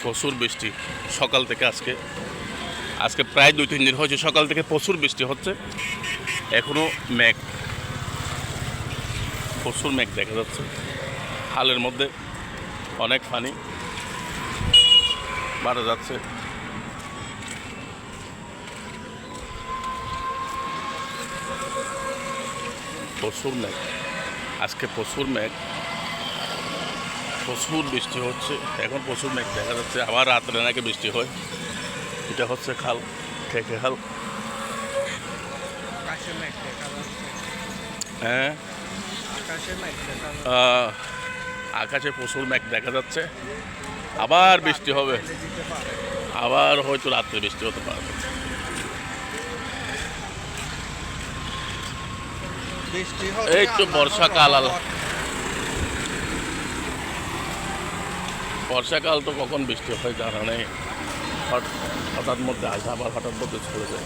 প্রচুর বৃষ্টি সকাল থেকে আজকে প্রায় 2-3 দিন হয়েছে সকাল থেকে প্রচুর বৃষ্টি হচ্ছে। এখনও প্রচুর মেঘ দেখা যাচ্ছে। খালের মধ্যে অনেক পানি মারা যাচ্ছে। প্রচুর মেঘ, আজকে প্রচুর মেঘ, প্রচুর বৃষ্টি হচ্ছে। এখন প্রচুর মেঘ দেখা যাচ্ছে। আবার রাত্রে নাকি বৃষ্টি হয়। এটা হচ্ছে খাল, খেকে খাল। হ্যাঁ, আকাশে প্রচুর মেঘ দেখা যাচ্ছে। আবার বৃষ্টি হবে, আবার হয়তো রাত্রে বৃষ্টি হতে পারে। এই তো বর্ষাকাল তো কখন বৃষ্টি হয় জানা নেই। হঠাৎ মধ্যে আসে, আবার হঠাৎ মধ্যে চলে যায়।